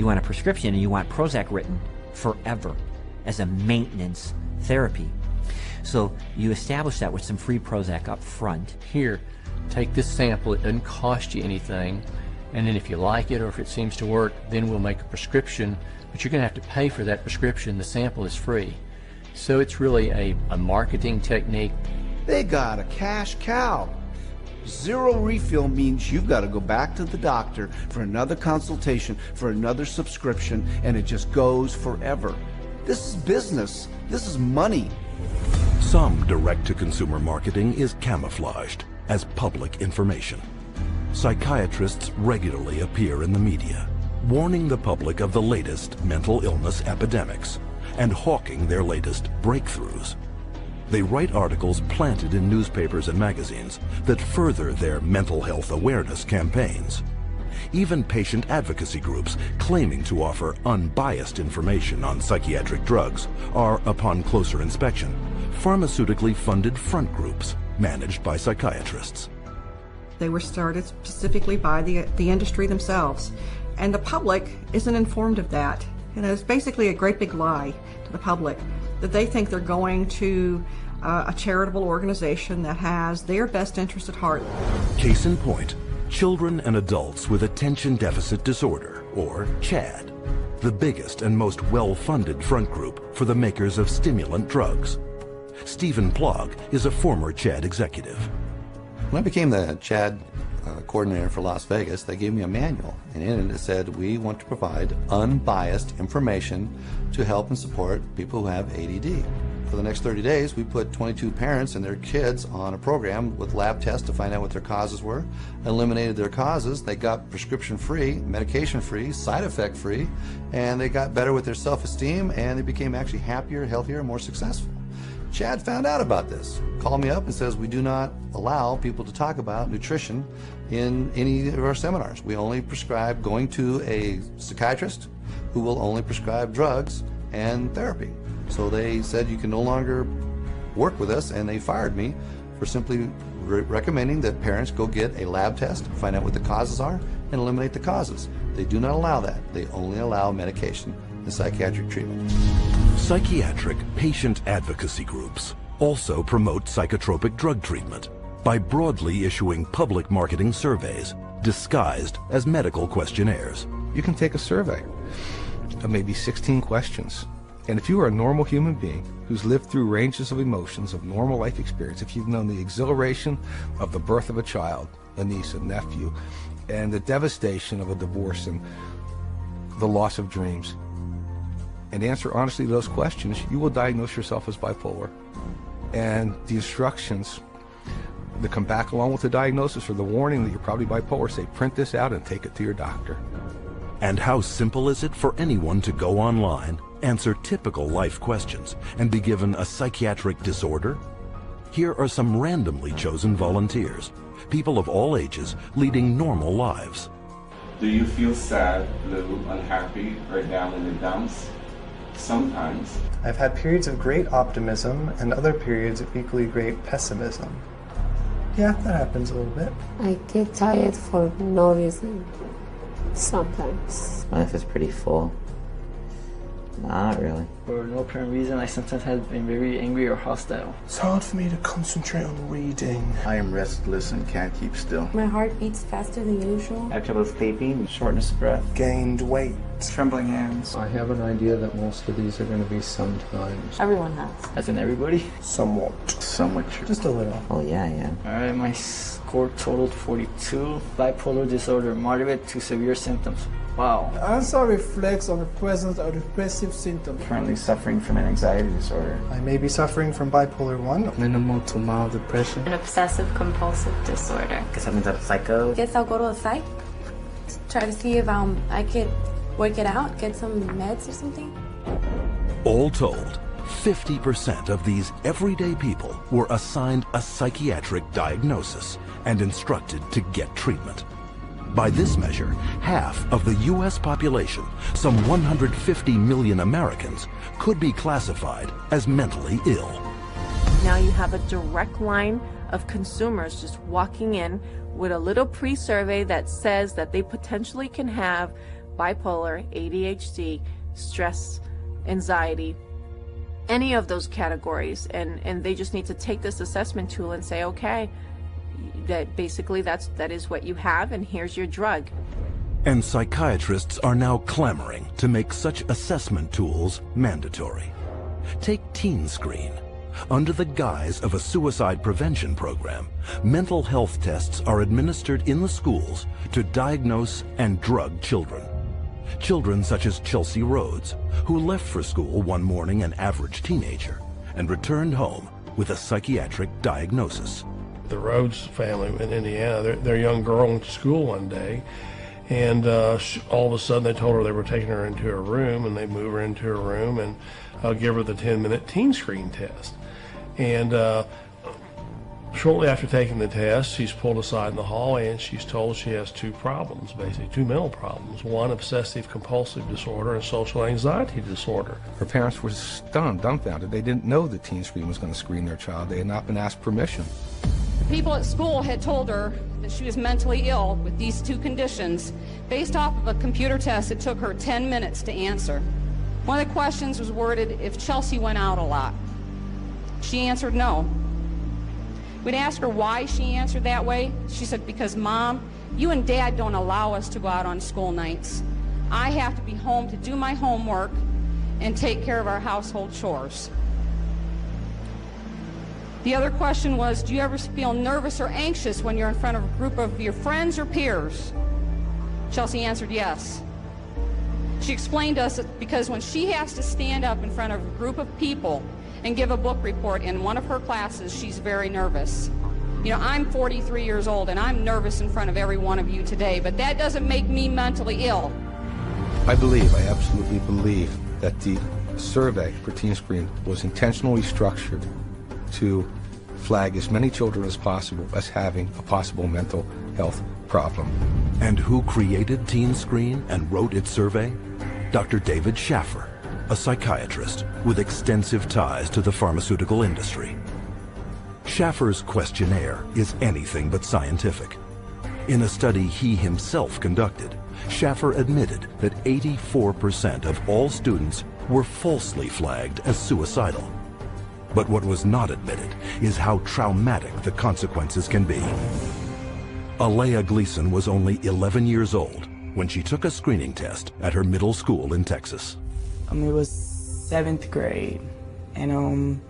You want a prescription, and you want Prozac written forever as a maintenance therapy. So you establish that with some free Prozac up front. Here, take this sample. It doesn't cost you anything. And then if you like it or if it seems to work, then we'll make a prescription. But you're going to have to pay for that prescription. The sample is free. So it's really a marketing technique. They got a cash cow. Zero refill means you've got to go back to the doctor for another consultation, for another subscription, and it just goes forever. This is business. This is money. Some direct-to-consumer marketing is camouflaged as public information. Psychiatrists regularly appear in the media, warning the public of the latest mental illness epidemics and hawking their latest breakthroughs. They write articles planted in newspapers and magazines that further their mental health awareness campaigns. Even patient advocacy groups claiming to offer unbiased information on psychiatric drugs are, upon closer inspection, pharmaceutically funded front groups managed by psychiatrists. They were started specifically by the industry themselves, and the public isn't informed of that. And it's basically a great big lie to the public that they think they're going to a charitable organization that has their best interest at heart. Case in point, children and adults with attention deficit disorder, or CHAD, the biggest and most well-funded front group for the makers of stimulant drugs. Stephen Plog is a former CHAD executive. When I became the CHAD coordinator for Las Vegas, they gave me a manual, and in it said, we want to provide unbiased information to help and support people who have ADD. For the next 30 days, we put 22 parents and their kids on a program with lab tests to find out what their causes were, eliminated their causes, they got prescription-free, medication-free, side-effect-free, and they got better with their self-esteem, and they became actually happier, healthier, and more successful. CHAD found out about this, called me up and says, we do not allow people to talk about nutrition in any of our seminars. We only prescribe going to a psychiatrist who will only prescribe drugs and therapy. So they said you can no longer work with us, and they fired me for simply recommending that parents go get a lab test, find out what the causes are, and eliminate the causes. They do not allow that. They only allow medication and psychiatric treatment. Psychiatric patient advocacy groups also promote psychotropic drug treatment by broadly issuing public marketing surveys disguised as medical questionnaires. You can take a survey of maybe 16 questions. And if you are a normal human being who's lived through ranges of emotions of normal life experience, if you've known the exhilaration of the birth of a child, a niece, a nephew, and the devastation of a divorce and the loss of dreams, and answer honestly to those questions, you will diagnose yourself as bipolar. And the instructions that come back along with the diagnosis or the warning that you're probably bipolar say, print this out and take it to your doctor. And how simple is it for anyone to go online, answer typical life questions, and be given a psychiatric disorder? Here are some randomly chosen volunteers, people of all ages leading normal lives. Do you feel sad, blue, unhappy, or down in the dumps? Sometimes. I've had periods of great optimism and other periods of equally great pessimism. Yeah, that happens a little bit. I get tired for no reason. Sometimes. My life is pretty full. Not really. For no apparent reason, I sometimes have been very angry or hostile. It's hard for me to concentrate on reading. I am restless and can't keep still. My heart beats faster than usual. I have trouble sleeping, shortness of breath. Gained weight. Trembling hands. I have an idea that most of these are going to be sometimes. Everyone has. As in everybody? Somewhat. Somewhat true. Just a little. Oh yeah. Alright, my score totaled 42. Bipolar disorder, moderate to severe symptoms. Wow. The answer reflects on the presence of depressive symptoms. Currently suffering from an anxiety disorder. I may be suffering from bipolar 1. Minimal to mild depression. An obsessive compulsive disorder. Guess that means I'm a psycho. Guess I'll go to a psych. Try to see if I could work it out, get some meds or something. All told, 50% of these everyday people were assigned a psychiatric diagnosis and instructed to get treatment. By this measure, half of the U.S. population, some 150 million Americans, could be classified as mentally ill. Now you have a direct line of consumers just walking in with a little pre-survey that says that they potentially can have bipolar, ADHD, stress, anxiety, any of those categories, and they just need to take this assessment tool and say, okay, that basically that is what you have, and here's your drug. And psychiatrists are now clamoring to make such assessment tools mandatory. Take Teen Screen. Under the guise of a suicide prevention program, mental health tests are administered in the schools to diagnose and drug children. Children such as Chelsea Rhodes, who left for school one morning an average teenager and returned home with a psychiatric diagnosis. The Rhodes family in Indiana, their young girl went to school one day, and all of a sudden they told her they were taking her into her room, and they move her into her room and give her the 10-minute Teen Screen test. And shortly after taking the test, she's pulled aside in the hallway and she's told she has two problems, basically two mental problems. One, obsessive compulsive disorder, and social anxiety disorder. Her parents were stunned, dumbfounded. They didn't know that Teen Screen was going to screen their child. They had not been asked permission. People at school had told her that she was mentally ill with these two conditions based off of a computer test that took her 10 minutes to answer. One of the questions was worded if Chelsea went out a lot. She answered no. We'd ask her why she answered that way. She said, because Mom, you and Dad don't allow us to go out on school nights. I have to be home to do my homework and take care of our household chores. The other question was, do you ever feel nervous or anxious when you're in front of a group of your friends or peers? Chelsea answered yes. She explained to us that because when she has to stand up in front of a group of people and give a book report in one of her classes, she's very nervous. You know, I'm 43 years old and I'm nervous in front of every one of you today, but that doesn't make me mentally ill. I absolutely believe that the survey for Teen Screen was intentionally structured to flag as many children as possible as having a possible mental health problem. And who created Teen Screen and wrote its survey? Dr. David Schaffer, a psychiatrist with extensive ties to the pharmaceutical industry. Schaffer's questionnaire is anything but scientific. In a study he himself conducted, Schaffer admitted that 84% of all students were falsely flagged as suicidal. But what was not admitted is how traumatic the consequences can be. Alea Gleason was only 11 years old when she took a screening test at her middle school in Texas. It was 7th grade, and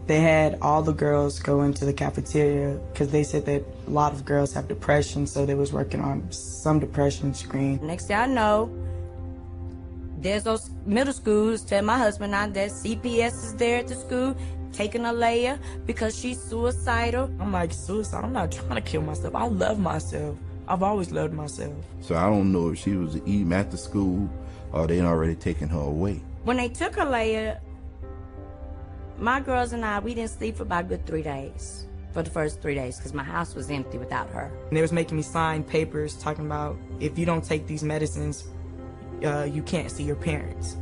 they had all the girls go into the cafeteria because they said that a lot of girls have depression, so they was working on some depression screen. Next thing I know, there's those middle schools tell my husband now that CPS is there at the school taking Alea because she's suicidal. I'm like, suicide? I'm not trying to kill myself. I love myself. I've always loved myself. So I don't know if she was eating at the school or they already taken her away. When they took Alea, my girls and I, we didn't sleep for about a good 3 days. For the first 3 days, because my house was empty without her. And they was making me sign papers talking about if you don't take these medicines, you can't see your parents.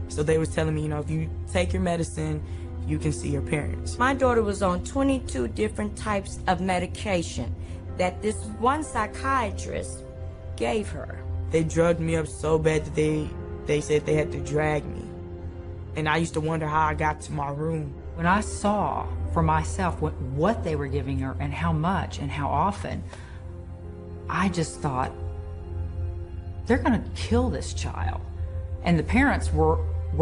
So they was telling me, you know, if you take your medicine, you can see your parents. My daughter was on 22 different types of medication that this one psychiatrist gave her. They drugged me up so bad that they said they had to drag me. And I used to wonder how I got to my room. When I saw for myself what they were giving her and how much and how often, I just thought, they're gonna kill this child. And the parents were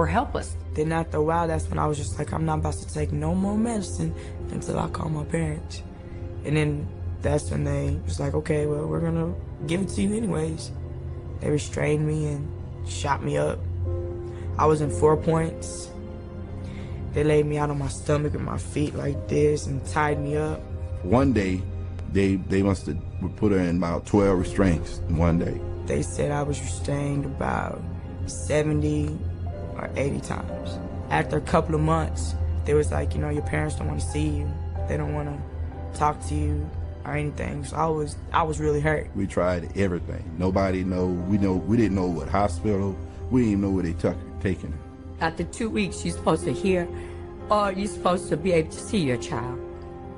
helpless. Then after a while, that's when I was just like, I'm not about to take no more medicine until I call my parents. And then that's when they was like, okay, well, we're gonna give it to you anyways. They restrained me and shot me up. I was in 4 points. They laid me out on my stomach with my feet like this and tied me up. One day, they must have put her in about 12 restraints in one day. They said I was restrained about 70 or 80 times. After a couple of months, they was like, you know, your parents don't want to see you. They don't want to talk to you or anything. So I was really hurt. We tried everything. Nobody know. We didn't know what hospital. We didn't even know where they taking her. After 2 weeks, you're supposed to hear, or you're supposed to be able to see your child.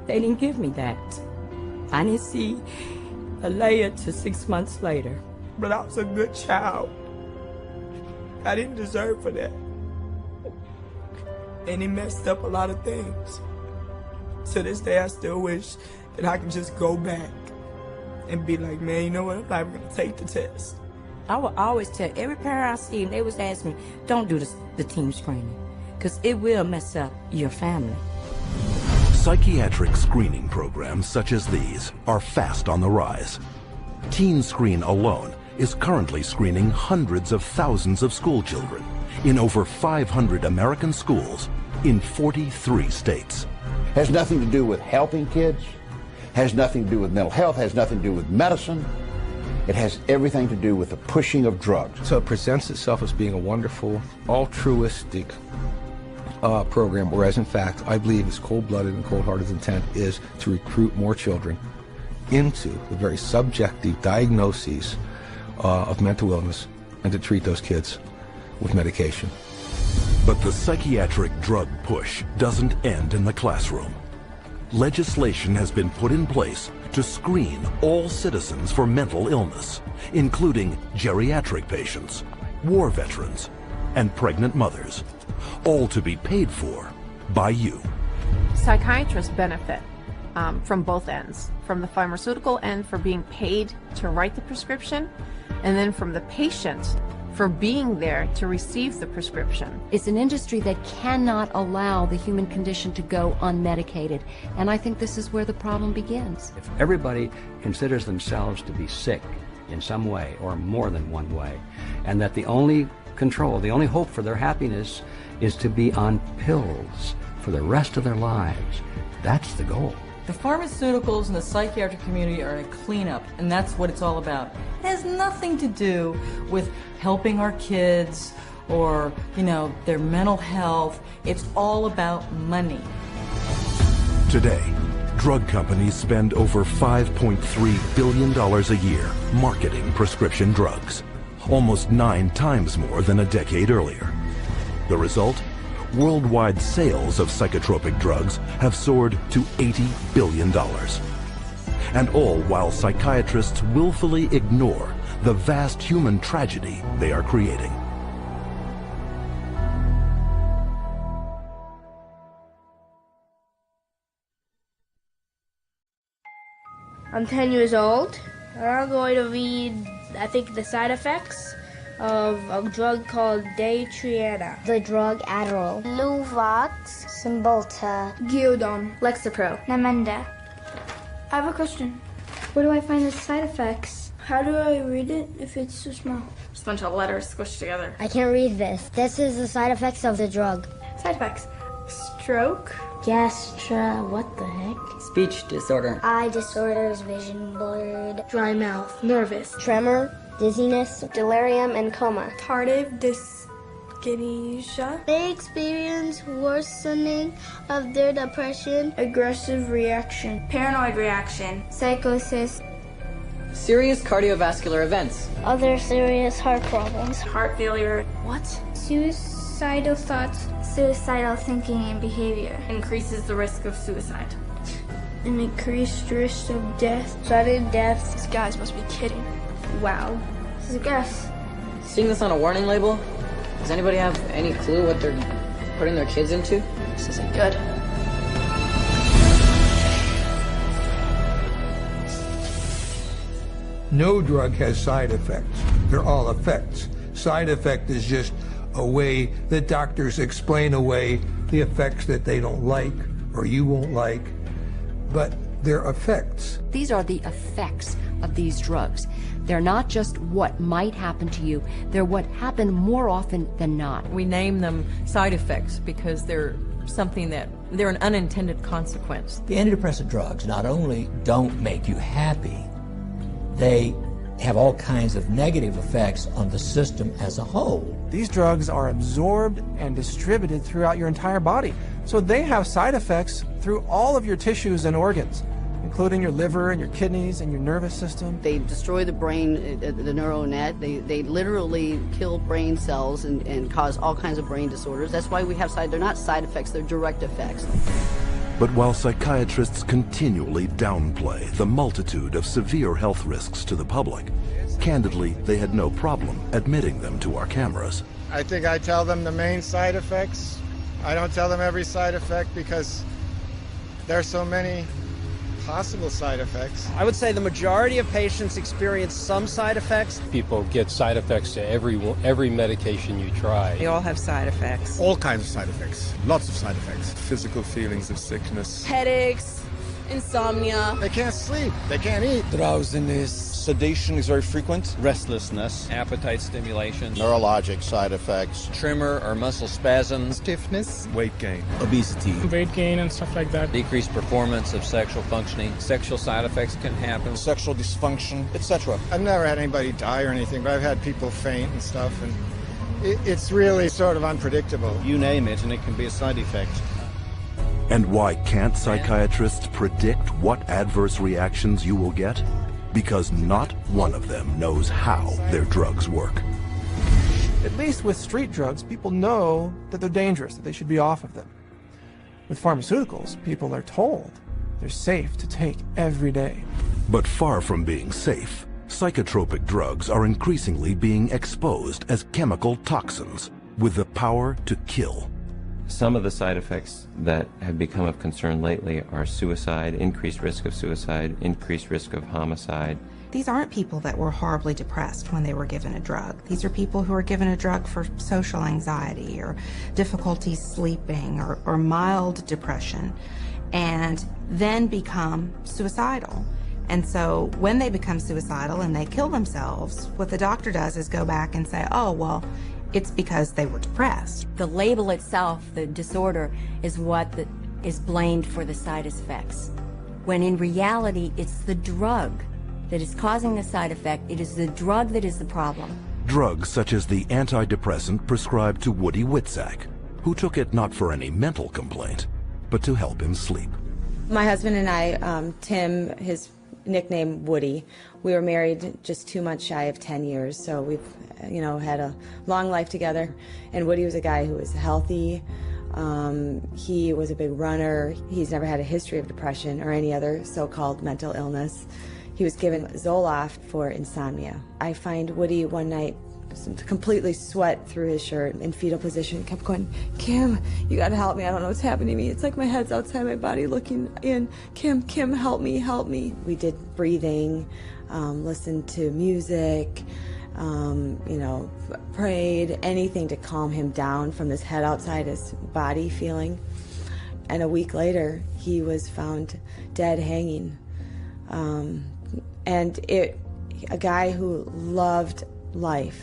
They didn't give me that. I didn't see Alea till 6 months later. But I was a good child. I didn't deserve for that. And he messed up a lot of things. To this day, I still wish that I could just go back and be like, man, you know what, I'm not even gonna take the test. I will always tell every parent I see, they always ask me, don't do the team screening, because it will mess up your family. Psychiatric screening programs such as these are fast on the rise. Teen Screen alone is currently screening hundreds of thousands of school children in over 500 American schools in 43 states. Has nothing to do with helping kids, has nothing to do with mental health, has nothing to do with medicine. It has everything to do with the pushing of drugs. So it presents itself as being a wonderful, altruistic program, whereas in fact, I believe its cold-blooded and cold-hearted intent is to recruit more children into the very subjective diagnoses of mental illness and to treat those kids with medication. But the psychiatric drug push doesn't end in the classroom. Legislation has been put in place to screen all citizens for mental illness, including geriatric patients, war veterans, and pregnant mothers, all to be paid for by you. Psychiatrists benefit from both ends, from the pharmaceutical end for being paid to write the prescription, and then from the patient for being there to receive the prescription. It's an industry that cannot allow the human condition to go unmedicated, and I think this is where the problem begins. If everybody considers themselves to be sick in some way or more than one way, and that the only control, the only hope for their happiness is to be on pills for the rest of their lives, that's the goal. The pharmaceuticals and the psychiatric community are a cleanup, and that's what it's all about. It has nothing to do with helping our kids or, their mental health. It's all about money. Today, drug companies spend over $5.3 billion a year marketing prescription drugs, almost 9 times more than a decade earlier. The result? Worldwide sales of psychotropic drugs have soared to $80 billion. And all while psychiatrists willfully ignore the vast human tragedy they are creating. I'm 10 years old, and I'm going to read, I think, the side effects of a drug called Daytriana. The drug Adderall. Luvox. Cymbalta. Gyudon. Lexapro. Namenda. I have a question. Where do I find the side effects? How do I read it if it's so small? Just a bunch of letters squished together. I can't read this. This is the side effects of the drug. Side effects. Stroke. What the heck? Speech disorder. Eye disorders, vision blurred. Dry mouth. Nervous. Tremor. Dizziness, delirium, and coma. Tardive dyskinesia. They experience worsening of their depression. Aggressive reaction. Paranoid reaction. Psychosis. Serious cardiovascular events. Other serious heart problems. Heart failure. What? Suicidal thoughts. Suicidal thinking and behavior. Increases the risk of suicide. An increased risk of death. Sudden death. These guys must be kidding. Wow. This is gross. Seeing this on a warning label, does anybody have any clue what they're putting their kids into? This isn't good. No drug has side effects. They're all effects. Side effect is just a way that doctors explain away the effects that they don't like or you won't like, but they're effects. These are the effects of these drugs. They're not just what might happen to you, they're what happen more often than not. We name them side effects because they're an unintended consequence. The antidepressant drugs not only don't make you happy, they have all kinds of negative effects on the system as a whole. These drugs are absorbed and distributed throughout your entire body, so they have side effects through all of your tissues and organs, including your liver and your kidneys and your nervous system. They destroy the brain, the neural net. They literally kill brain cells and cause all kinds of brain disorders. That's why we have they're not side effects, they're direct effects. But while psychiatrists continually downplay the multitude of severe health risks to the public, Candidly, they had no problem admitting them to our cameras. I think I tell them the main side effects. I don't tell them every side effect because there's so many possible side effects. I would say the majority of patients experience some side effects. People get side effects to every medication you try. They all have side effects. All kinds of side effects. Lots of side effects. Physical feelings of sickness. Headaches, insomnia. They can't sleep. They can't eat. Drowsiness. Sedation is very frequent. Restlessness. Appetite stimulation. Neurologic side effects. Tremor or muscle spasms. Stiffness. Weight gain. Obesity. Weight gain and stuff like that. Decreased performance of sexual functioning. Sexual side effects can happen. Sexual dysfunction, etc. I've never had anybody die or anything, but I've had people faint and stuff, and it's really sort of unpredictable. You name it, and it can be a side effect. And why can't psychiatrists predict what adverse reactions you will get? Because not one of them knows how their drugs work. At least with street drugs, people know that they're dangerous, that they should be off of them. With pharmaceuticals, people are told they're safe to take every day. But far from being safe, psychotropic drugs are increasingly being exposed as chemical toxins with the power to kill. Some of the side effects that have become of concern lately are suicide, increased risk of suicide, increased risk of homicide. These aren't people that were horribly depressed when they were given a drug. These are people who are given a drug for social anxiety or difficulty sleeping or mild depression and then become suicidal. And so when they become suicidal and they kill themselves, what the doctor does is go back and say, oh, well, it's because they were depressed. The label itself, the disorder, is what is blamed for the side effects. When in reality, it's the drug that is causing the side effect. It is the drug that is the problem. Drugs such as the antidepressant prescribed to Woody Witzak, who took it not for any mental complaint, but to help him sleep. My husband and I, Tim, his nickname Woody, we were married just 2 months shy of 10 years, so we've had a long life together. And Woody was a guy who was healthy. He was a big runner. He's never had a history of depression or any other so-called mental illness. He was given Zoloft for insomnia. I find Woody one night completely sweat through his shirt in fetal position. He kept going, Kim, you gotta help me. I don't know what's happening to me. It's like my head's outside my body looking in. Kim, help me, help me. We did breathing, listened to music, prayed, anything to calm him down from his head outside his body feeling. And a week later, he was found dead hanging. A guy who loved life.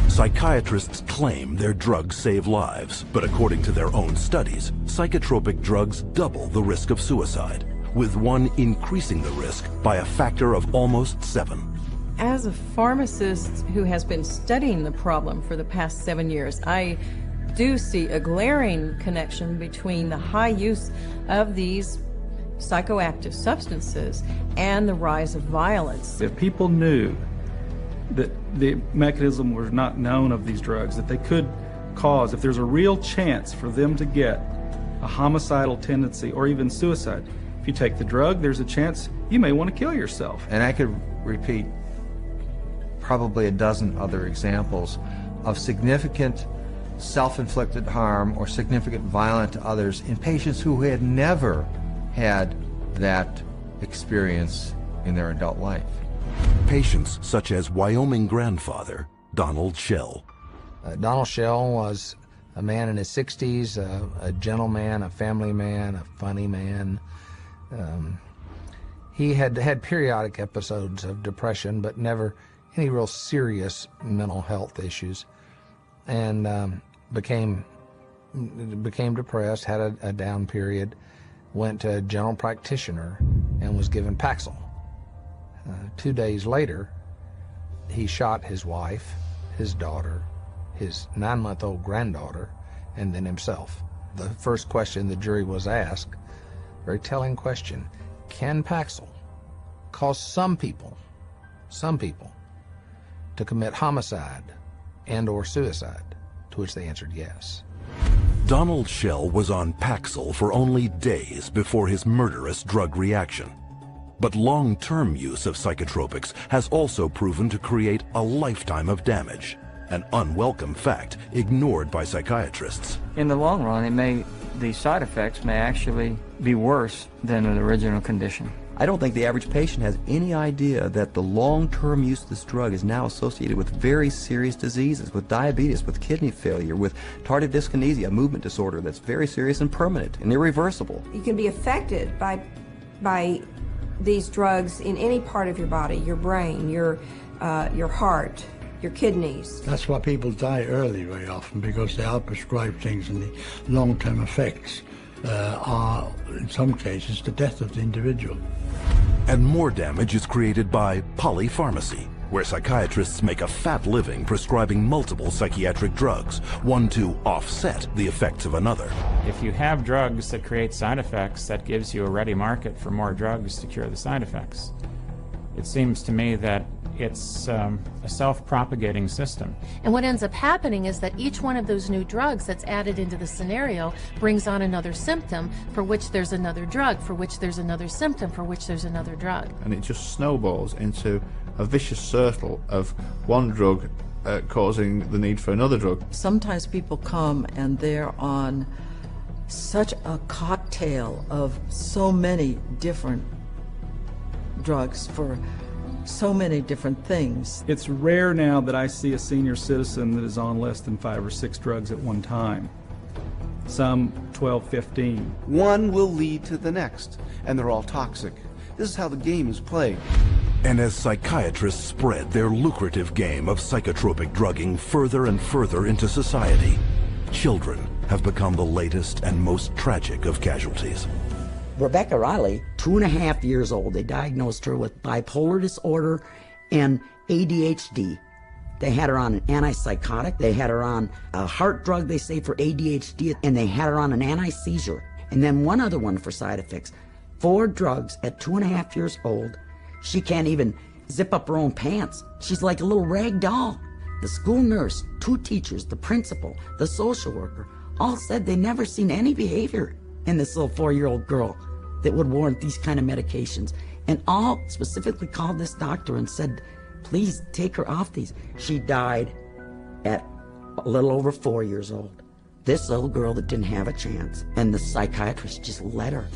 Psychiatrists claim their drugs save lives, but according to their own studies, psychotropic drugs double the risk of suicide, with one increasing the risk by a factor of almost 7. As a pharmacist who has been studying the problem for the past 7 years, I do see a glaring connection between the high use of these psychoactive substances and the rise of violence. If people knew that the mechanism was not known of these drugs, that they could cause, if there's a real chance for them to get a homicidal tendency or even suicide, if you take the drug, there's a chance you may want to kill yourself. And I could repeat probably a dozen other examples of significant self-inflicted harm or significant violence to others in patients who had never had that experience in their adult life. Patients such as Wyoming grandfather Donald Shell. Donald Shell was a man in his 60s, a gentleman, a family man, a funny man. He had had periodic episodes of depression, but never any real serious mental health issues, and became depressed, had a down period, went to a general practitioner and was given Paxil. 2 days later, he shot his wife, his daughter, his 9-month-old granddaughter, and then himself. The first question the jury was asked, very telling question, can Paxil cause some people to commit homicide and or suicide? To which they answered yes. Donald Shell was on Paxil for only days before his murderous drug reaction. But long-term use of psychotropics has also proven to create a lifetime of damage, an unwelcome fact ignored by psychiatrists. In the long run, the side effects may actually be worse than the original condition. I don't think the average patient has any idea that the long-term use of this drug is now associated with very serious diseases, with diabetes, with kidney failure, with tardive dyskinesia, a movement disorder that's very serious and permanent and irreversible. You can be affected by these drugs in any part of your body, your brain, your heart, your kidneys. That's why people die early very often, because they are prescribed things, and the long-term effects are, in some cases, the death of the individual. And more damage is created by polypharmacy, where psychiatrists make a fat living prescribing multiple psychiatric drugs, one to offset the effects of another. If you have drugs that create side effects, that gives you a ready market for more drugs to cure the side effects. It seems to me that it's a self-propagating system. And what ends up happening is that each one of those new drugs that's added into the scenario brings on another symptom for which there's another drug, for which there's another symptom, for which there's another drug. And it just snowballs into a vicious circle of one drug causing the need for another drug. Sometimes people come and they're on such a cocktail of so many different drugs for so many different things. It's rare now that I see a senior citizen that is on less than 5 or 6 drugs at one time. Some 12, 15. One will lead to the next, and they're all toxic. This is how the game is played. And as psychiatrists spread their lucrative game of psychotropic drugging further and further into society, children have become the latest and most tragic of casualties. Rebecca Riley, 2.5 years old, they diagnosed her with bipolar disorder and ADHD. They had her on an antipsychotic, they had her on a heart drug, they say, for ADHD, and they had her on an anti-seizure. And then one other one for side effects. 4 drugs at 2.5 years old. She can't even zip up her own pants. She's like a little rag doll. The school nurse, 2 teachers, the principal, the social worker, all said they never seen any behavior in this little 4-year-old girl that would warrant these kind of medications. And all specifically called this doctor and said, please take her off these. She died at a little over 4 years old. This little girl that didn't have a chance, and the psychiatrist just let her.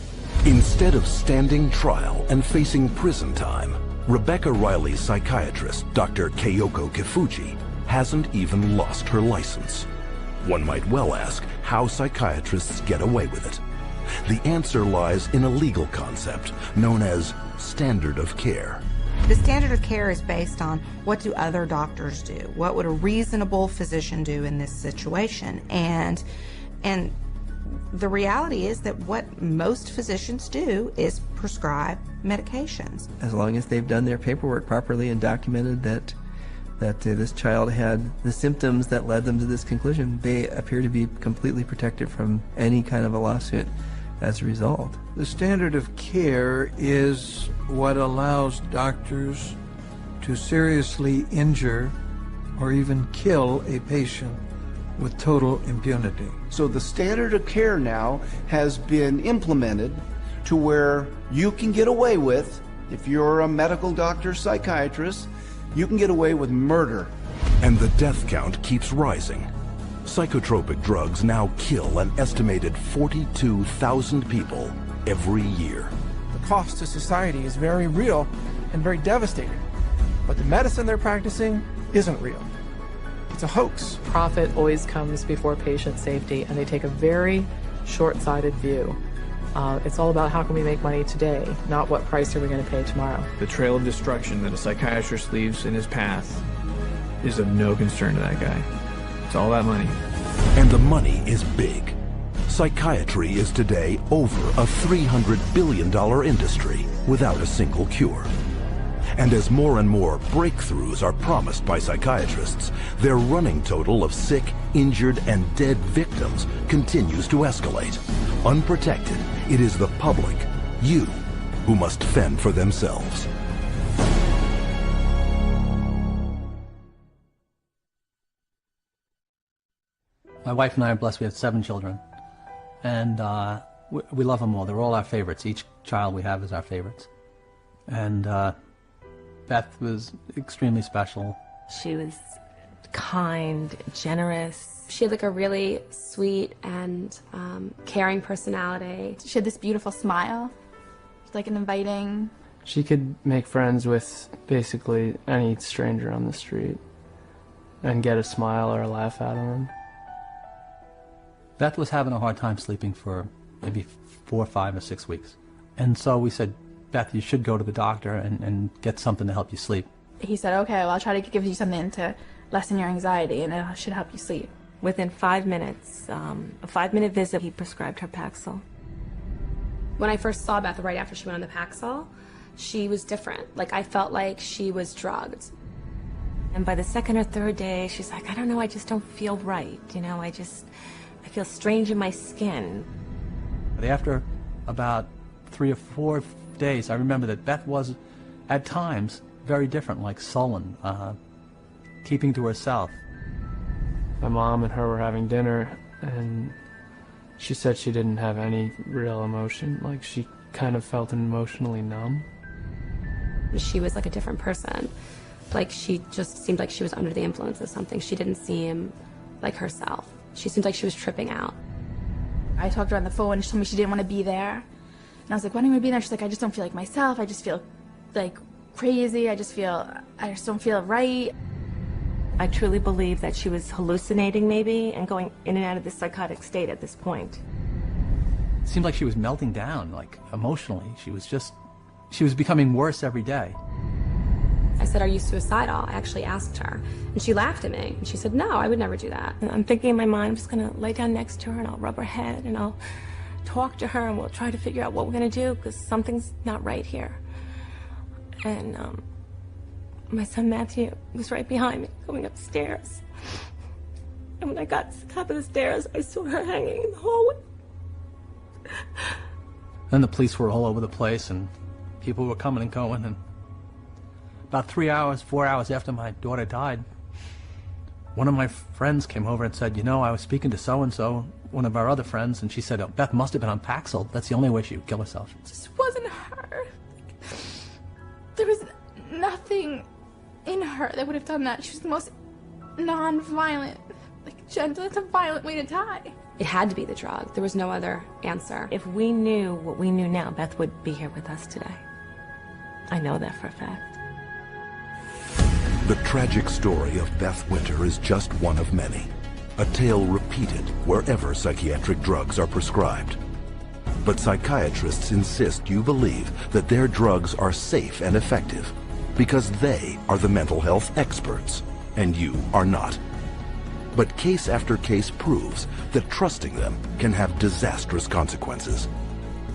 Instead of standing trial and facing prison time, Rebecca Riley's psychiatrist, Dr. Keiko Kifuji, hasn't even lost her license. One might well ask how psychiatrists get away with it. The answer lies in a legal concept known as standard of care. The standard of care is based on what do other doctors do? What would a reasonable physician do in this situation? And the reality is that what most physicians do is prescribe medications. As long as they've done their paperwork properly and documented that this child had the symptoms that led them to this conclusion, they appear to be completely protected from any kind of a lawsuit as a result. The standard of care is what allows doctors to seriously injure or even kill a patient with total impunity. So the standard of care now has been implemented to where you can get away with, if you're a medical doctor, psychiatrist, you can get away with murder. And the death count keeps rising. Psychotropic drugs now kill an estimated 42,000 people every year. The cost to society is very real and very devastating. But the medicine they're practicing isn't real. It's a hoax. Profit always comes before patient safety, and they take a very short-sighted view. It's all about how can we make money today, not what price are we going to pay tomorrow. The trail of destruction that a psychiatrist leaves in his path is of no concern to that guy. It's all that money. And the money is big. Psychiatry is today over a $300 billion industry without a single cure. And as more and more breakthroughs are promised by psychiatrists, their running total of sick, injured, and dead victims continues to escalate. Unprotected, it is the public, you, who must fend for themselves. My wife and I are blessed. We have 7 children, and we love them all. They're all our favorites. Each child we have is our favorites. And Beth was extremely special. She was kind, generous. She had like a really sweet and caring personality. She had this beautiful smile, like an inviting. She could make friends with basically any stranger on the street and get a smile or a laugh out of them. Beth was having a hard time sleeping for maybe 4, 5, or 6 weeks. And so we said, Beth, you should go to the doctor and get something to help you sleep. He said, okay, well, I'll try to give you something to lessen your anxiety, and it should help you sleep. Within 5 minutes, a 5-minute visit, he prescribed her Paxil. When I first saw Beth right after she went on the Paxil, she was different. Like, I felt like she was drugged. And by the 2nd or 3rd day, she's like, I don't know, I just don't feel right. You know, I feel strange in my skin. But after about 3 or 4 days, I remember that Beth was, at times, very different, like sullen, keeping to herself. My mom and her were having dinner, and she said she didn't have any real emotion. Like, she kind of felt emotionally numb. She was like a different person. Like, she just seemed like she was under the influence of something. She didn't seem like herself. She seemed like she was tripping out. I talked to her on the phone, and she told me she didn't want to be there. And I was like, why don't you want to be there? She's like, I just don't feel like myself. I just feel like crazy. I just don't feel right. I truly believe that she was hallucinating maybe and going in and out of this psychotic state at this point. It seemed like she was melting down, like emotionally. She was becoming worse every day. I said, are you suicidal? I actually asked her. And she laughed at me. And she said, no, I would never do that. And I'm thinking in my mind, I'm just going to lay down next to her and I'll rub her head and I'll talk to her and we'll try to figure out what we're going to do because something's not right here. And my son Matthew was right behind me going upstairs. And when I got to the top of the stairs, I saw her hanging in the hallway. Then the police were all over the place and people were coming and going, and about 3 hours, 4 hours after my daughter died, one of my friends came over and said, you know, I was speaking to so-and-so, one of our other friends, and she said, oh, Beth must have been on Paxil. That's the only way she would kill herself. It just wasn't her. There was nothing in her that would have done that. She was the most non-violent, like gentle. It's a violent way to die. It had to be the drug. There was no other answer. If we knew what we knew now, Beth would be here with us today. I know that for a fact. The tragic story of Beth Winter is just one of many, a tale repeated wherever psychiatric drugs are prescribed. But psychiatrists insist you believe that their drugs are safe and effective because they are the mental health experts and you are not. But case after case proves that trusting them can have disastrous consequences.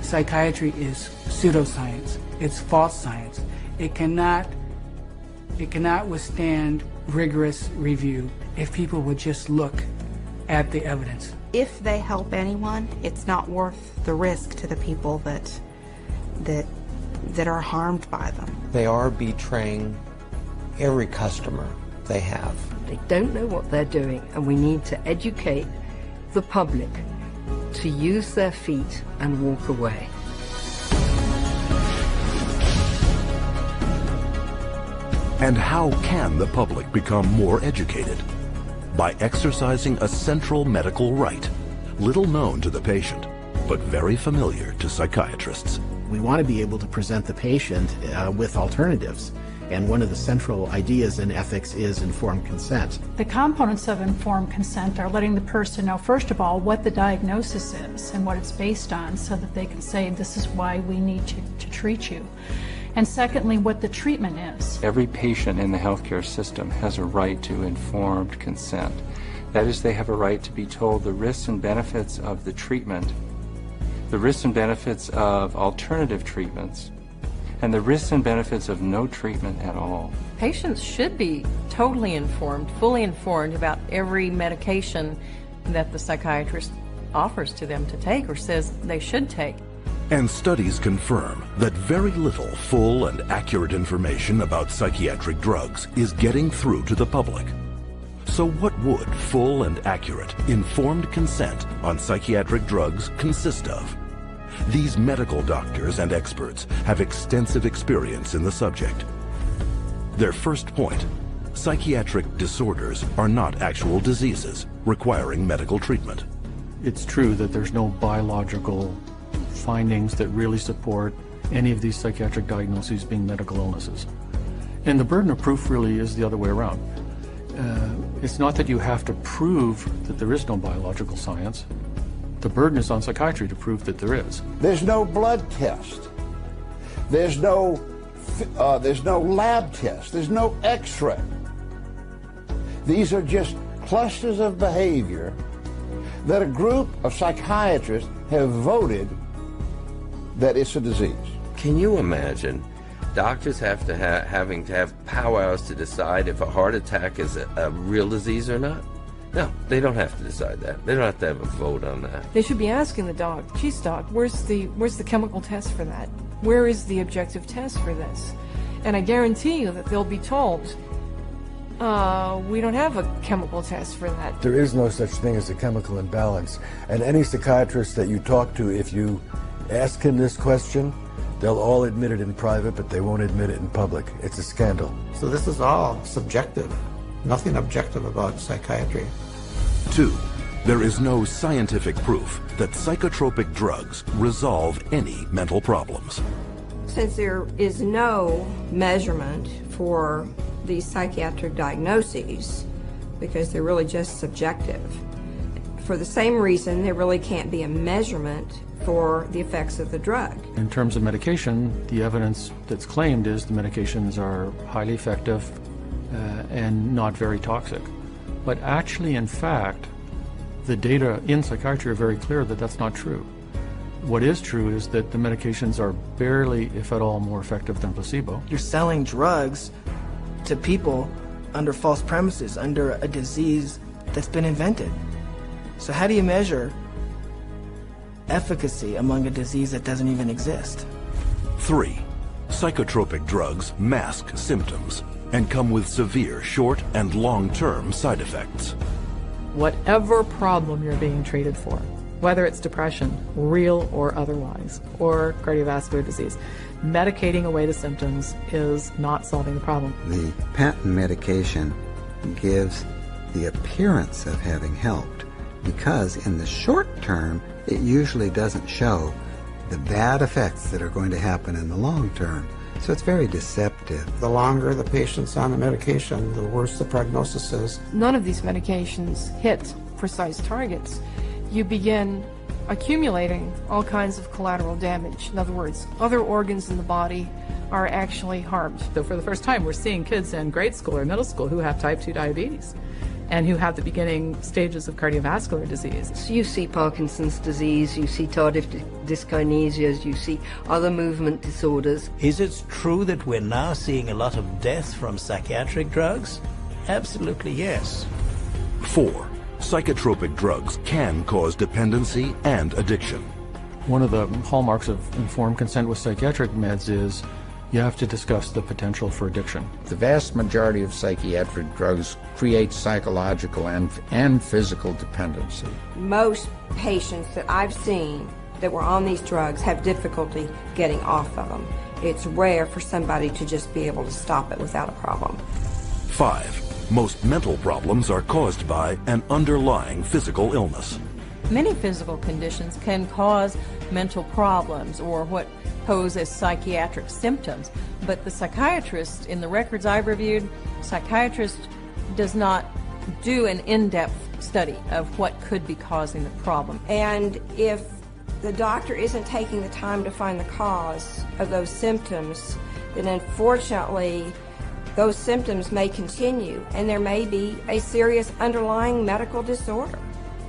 Psychiatry is pseudoscience. It's false science. It cannot withstand rigorous review if people would just look at the evidence. If they help anyone, it's not worth the risk to the people that are harmed by them. They are betraying every customer they have. They don't know what they're doing, and we need to educate the public to use their feet and walk away. And how can the public become more educated? By exercising a central medical right, little known to the patient, but very familiar to psychiatrists. We want to be able to present the patient with alternatives. And one of the central ideas in ethics is informed consent. The components of informed consent are letting the person know, first of all, what the diagnosis is and what it's based on so that they can say, this is why we need to treat you. And secondly, what the treatment is. Every patient in the healthcare system has a right to informed consent. That is, they have a right to be told the risks and benefits of the treatment, the risks and benefits of alternative treatments, and the risks and benefits of no treatment at all. Patients should be totally informed, fully informed about every medication that the psychiatrist offers to them to take or says they should take. And studies confirm that very little full and accurate information about psychiatric drugs is getting through to the public. So what would full and accurate, informed consent on psychiatric drugs consist of? These medical doctors and experts have extensive experience in the subject. Their first point: psychiatric disorders are not actual diseases requiring medical treatment. It's true that there's no biological findings that really support any of these psychiatric diagnoses being medical illnesses. And the burden of proof really is the other way around. It's not that you have to prove that there is no biological science. The burden is on psychiatry to prove that there is. There's no blood test. There's no lab test. There's no x-ray. These are just clusters of behavior that a group of psychiatrists have voted that it's a disease. Can you imagine doctors having to have powwows to decide if a heart attack is a real disease or not? No, they don't have to decide that. They don't have to have a vote on that. They should be asking the doc, geez doc, where's the chemical test for that? Where is the objective test for this? And I guarantee you that they'll be told, we don't have a chemical test for that. There is no such thing as a chemical imbalance. And any psychiatrist that you talk to, if you ask him this question, they'll all admit it in private, but they won't admit it in public. It's a scandal. So this is all subjective. Nothing objective about psychiatry. 2. There is no scientific proof that psychotropic drugs resolve any mental problems. Since there is no measurement for these psychiatric diagnoses, because they're really just subjective, for the same reason there really can't be a measurement for the effects of the drug. In terms of medication, the evidence that's claimed is the medications are highly effective and not very toxic. But actually, in fact, the data in psychiatry are very clear that that's not true. What is true is that the medications are barely, if at all, more effective than placebo. You're selling drugs to people under false premises, under a disease that's been invented. So how do you measure efficacy among a disease that doesn't even exist? 3. Psychotropic drugs mask symptoms and come with severe short and long-term side effects. Whatever problem you're being treated for, whether it's depression, real or otherwise, or cardiovascular disease, medicating away the symptoms is not solving the problem. The patent medication gives the appearance of having helped because in the short term, it usually doesn't show the bad effects that are going to happen in the long term. So it's very deceptive. The longer the patient's on the medication, the worse the prognosis is. None of these medications hit precise targets. You begin accumulating all kinds of collateral damage. In other words, other organs in the body are actually harmed. So for the first time, we're seeing kids in grade school or middle school who have type 2 diabetes and who have the beginning stages of cardiovascular disease. So you see Parkinson's disease, you see tardive dyskinesias, you see other movement disorders. Is it true that we're now seeing a lot of death from psychiatric drugs? Absolutely yes. 4. Psychotropic drugs can cause dependency and addiction. One of the hallmarks of informed consent with psychiatric meds is you have to discuss the potential for addiction. The vast majority of psychiatric drugs create psychological and physical dependency. Most patients that I've seen that were on these drugs have difficulty getting off of them. It's rare for somebody to just be able to stop it without a problem. 5. Most mental problems are caused by an underlying physical illness. Many physical conditions can cause mental problems or what pose as psychiatric symptoms, but the psychiatrist, in the records I've reviewed, psychiatrist does not do an in-depth study of what could be causing the problem. And if the doctor isn't taking the time to find the cause of those symptoms, then unfortunately those symptoms may continue and there may be a serious underlying medical disorder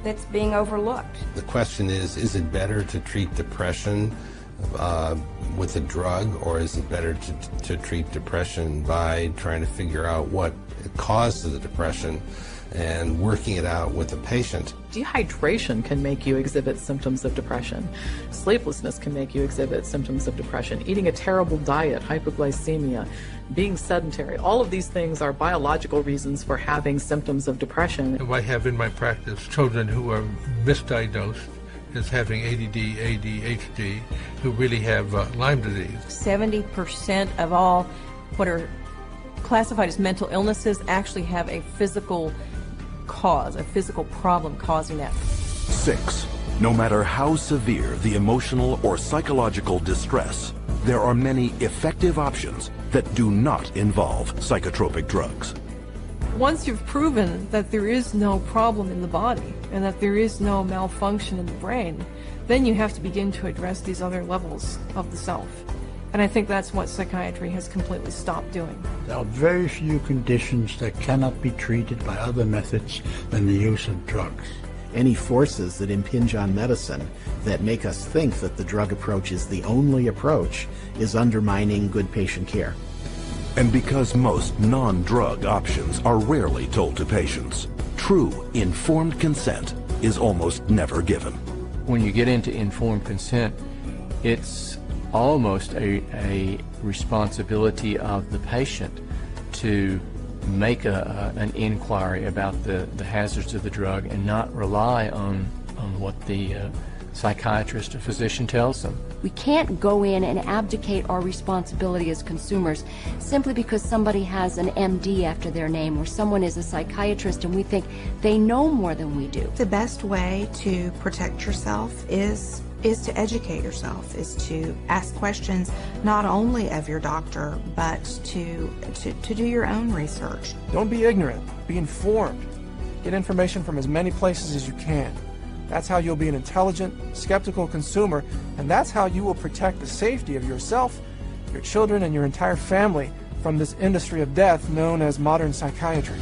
that's being overlooked. The question is it better to treat depression with a drug, or is it better to treat depression by trying to figure out what caused the depression and working it out with the patient? Dehydration can make you exhibit symptoms of depression. Sleeplessness can make you exhibit symptoms of depression. Eating a terrible diet, hypoglycemia, being sedentary, all of these things are biological reasons for having symptoms of depression. I have in my practice children who are misdiagnosed as having ADD, ADHD, who really have Lyme disease. 70% of all what are classified as mental illnesses actually have a physical cause, a physical problem causing that. 6. No matter how severe the emotional or psychological distress, there are many effective options that do not involve psychotropic drugs. Once you've proven that there is no problem in the body and that there is no malfunction in the brain, then you have to begin to address these other levels of the self. And I think that's what psychiatry has completely stopped doing. There are very few conditions that cannot be treated by other methods than the use of drugs. Any forces that impinge on medicine that make us think that the drug approach is the only approach is undermining good patient care. And because most non-drug options are rarely told to patients, true informed consent is almost never given. When you get into informed consent, it's almost a responsibility of the patient to make an inquiry about the hazards of the drug and not rely on what the psychiatrist or physician tells them. We can't go in and abdicate our responsibility as consumers simply because somebody has an MD after their name or someone is a psychiatrist and we think they know more than we do. The best way to protect yourself is to educate yourself, is to ask questions not only of your doctor, but to do your own research. Don't be ignorant, be informed. Get information from as many places as you can. That's how you'll be an intelligent, skeptical consumer, and that's how you will protect the safety of yourself, your children, and your entire family from this industry of death known as modern psychiatry.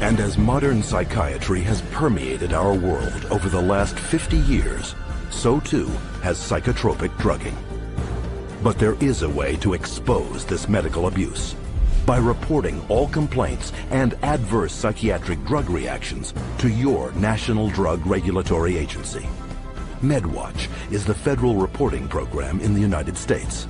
And as modern psychiatry has permeated our world over the last 50 years, so too has psychotropic drugging. But there is a way to expose this medical abuse by reporting all complaints and adverse psychiatric drug reactions to your National Drug Regulatory Agency. MedWatch is the federal reporting program in the United States.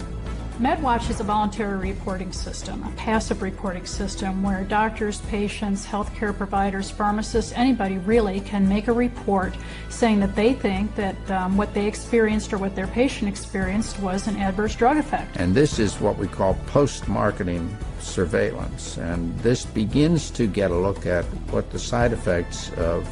MedWatch is a voluntary reporting system, a passive reporting system where doctors, patients, healthcare providers, pharmacists, anybody really can make a report saying that they think that what they experienced or what their patient experienced was an adverse drug effect. And this is what we call post-marketing surveillance. And this begins to get a look at what the side effects of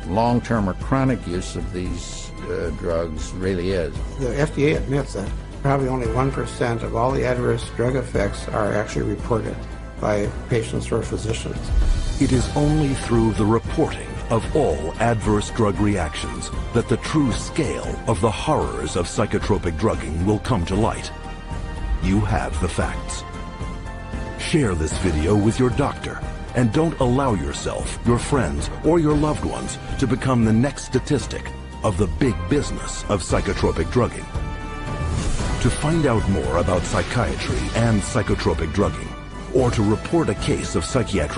long-term or chronic use of these drugs really is. The FDA admits that probably only 1% of all the adverse drug effects are actually reported by patients or physicians. It is only through the reporting of all adverse drug reactions that the true scale of the horrors of psychotropic drugging will come to light. You have the facts. Share this video with your doctor and don't allow yourself, your friends, or your loved ones to become the next statistic of the big business of psychotropic drugging. To find out more about psychiatry and psychotropic drugging, or to report a case of psychiatric